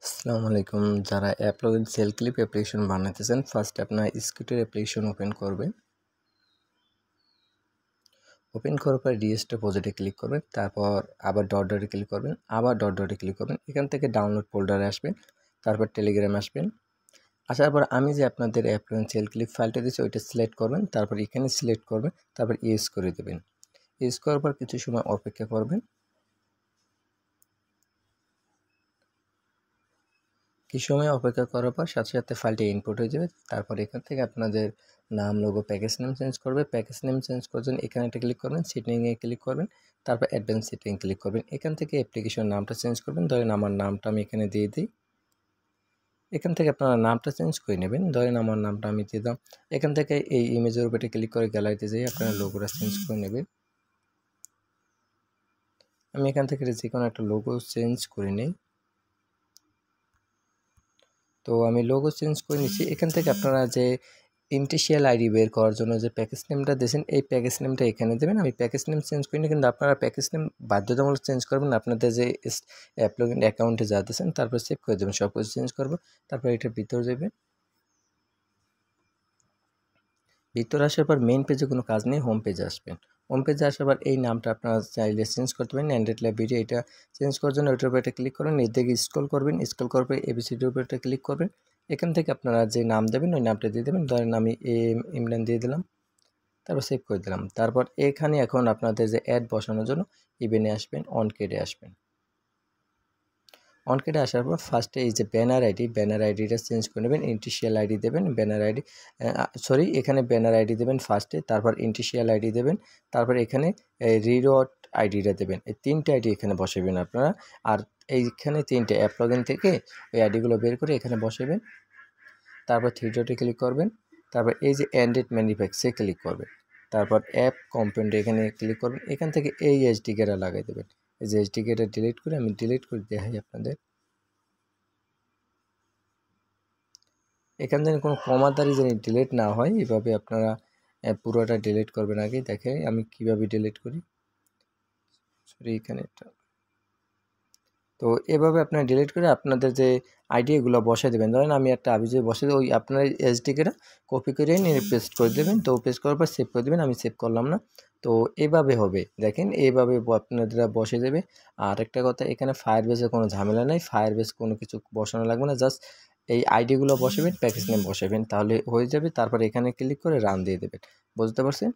আসসালামু আলাইকুম। যারা অ্যাপ্লোভিন সেল ক্লিপ অ্যাপ্লিকেশন বানাতেছেন, ফার্স্ট আপনার স্কুটের অ্যাপ্লিকেশন ওপেন করবেন। ওপেন করার পর রিজিস্টার প্রজেক্টে ক্লিক করবেন, তারপর আবার ডটে ক্লিক করবেন, আবার ডটে ক্লিক করবেন। এখান থেকে ডাউনলোড ফোল্ডারে আসবেন, তারপর টেলিগ্রামে আসবেন। আসার পর আমি যে আপনাদের অ্যাপ্লোভিন সেল ক্লিপ ফাইলটা দিয়েছি ওইটা সিলেক্ট করবেন, তারপর এখানে সিলেক্ট করবেন, তারপর ইউজ করে দেবেন। ইউজ করার পর কিছু সময় অপেক্ষা করবেন। কিছু সময় অপেক্ষা করার পর সাথে সাথে ফাইলটি ইনপুট হয়ে যাবে। তারপর এখান থেকে আপনাদের নাম, লোগো, প্যাকেজ নেম চেঞ্জ করবে। প্যাকেজ নেম চেঞ্জ করার জন্য এখানে একটা ক্লিক করবেন, সেটিংয়ে ক্লিক করবেন, তারপর অ্যাডভান্স সেটিং ক্লিক করবেন। এখান থেকে অ্যাপ্লিকেশন নামটা চেঞ্জ করবেন। ধরেন আমার নামটা আমি এখানে দিয়ে দিই। এখান থেকে আপনারা নামটা চেঞ্জ করে নেবেন। ধরেন আমার নামটা আমি দিয়ে দিলাম। এখান থেকে এই ইমেজের উপরে ক্লিক করে গ্যালারিতে যেয়ে আপনারা লোগোটা চেঞ্জ করে নেবেন। আমি এখান থেকে যে কোনো একটা লোগো চেঞ্জ করে নিই। তো আমি লোগো চেঞ্জ করে নিচ্ছি। এখান থেকে আপনারা যে ইনিশিয়াল আইডি বের করার জন্য যে প্যাকেজ নেমটা দিয়েছেন, এই প্যাকেজ নেমটা এখানে দেবেন। আমি প্যাকেজ নেম চেঞ্জ করি না, কিন্তু আপনারা প্যাকেজ নেম বাধ্যতামূলক চেঞ্জ করবেন। আপনাদের যে অ্যাপ্লোভিন অ্যাকাউন্টে যা দিয়েছেন তারপর সেভ করে দেবেন, সব কিছু চেঞ্জ করবো। তারপর এটার ভিতরে যাবেন। ভিতরে আসার পর মেইন পেজে কোনো কাজ নেই, হোম পেজে আসবেন। হোম পেজে আসার পর এই নামটা আপনারা চাইলে চেঞ্জ করতে পারেন। অ্যান্ড্রয়েড ল্যাব ভিডিও, এটা চেঞ্জ করার জন্য ওইটার উপর একটা ক্লিক করবেন, এর দিকে স্ক্রল করবেন। স্ক্রল করার পর এবিসিডির উপর একটা ক্লিক করবেন। এখান থেকে আপনারা যে নাম দেবেন ওই নামটা দিয়ে দেবেন। ধরেন আমি ইমরান দিয়ে দিলাম, তারপর সেভ করে দিলাম। তারপর এখানে এখন আপনাদের যে অ্যাড বসানোর জন্য ইভেনে আসবেন, অনকেডে আসবেন। অনকেডে আসার পর ফার্স্টে এই যে ব্যানার আইডিটা চেঞ্জ করে নেবেন। ইনিশিয়াল আইডি দেবেন, ব্যানার আইডি এখানে ব্যানার আইডি দেবেন ফার্স্টে, তারপর ইনিশিয়াল আইডি দেবেন, তারপর এখানে রিওয়ার্ড আইডিটা দেবেন। এই তিনটে আইডি এখানে বসাবেন আপনারা। আর এইখানে তিনটে অ্যাপ্লোভিন থেকে ওই আইডিগুলো বের করে এখানে বসাবেন। তারপর থ্রি ডটে ক্লিক করবেন, তারপর এই যে এন্ডেড ম্যানুফ্যাকচারে ক্লিক করবেন, তারপর অ্যাপ কম্পোনেন্ট এখানে ক্লিক করবেন। এখান থেকে এই এইচডিকেটা লাগাই দেবেন। এই যে এইচডিকেটা ডিলিট করে আমি ডিলিট করে দেখাই আপনাদের। এখান থেকে কোনো কমাদারি যেন ডিলিট না হয়, এভাবে আপনারা পুরোটা ডিলিট করবেন। আগে দেখে আমি কিভাবে ডিলিট করি। এখানে তো এভাবে আপনারা ডিলিট করে আপনাদের যে আইডি এগুলো বসাই দেবেন। ধরেন আমি একটা আবিজে বসে ওই আপনার এইচডিকেটা কপি করে নিয়ে পেস্ট করে দেবেন। তো পেস্ট করার পর সেভ করে দেবেন। আমি সেভ করলাম না। তো এভাবে হবে, দেখেন এইভাবে আপনাদের বসে দেবে। আর একটা কথা, এখানে ফায়ারবেসের কোনো ঝামেলা নেই। ফায়ারবেস কোনো কিছু বসানো লাগবে না, জাস্ট এই আইডিগুলো বসাবেন, প্যাকেজ নেম বসাবেন, তাহলে হয়ে যাবে। তারপর এখানে ক্লিক করে রান দিয়ে দেবেন। বুঝতে পারছেন?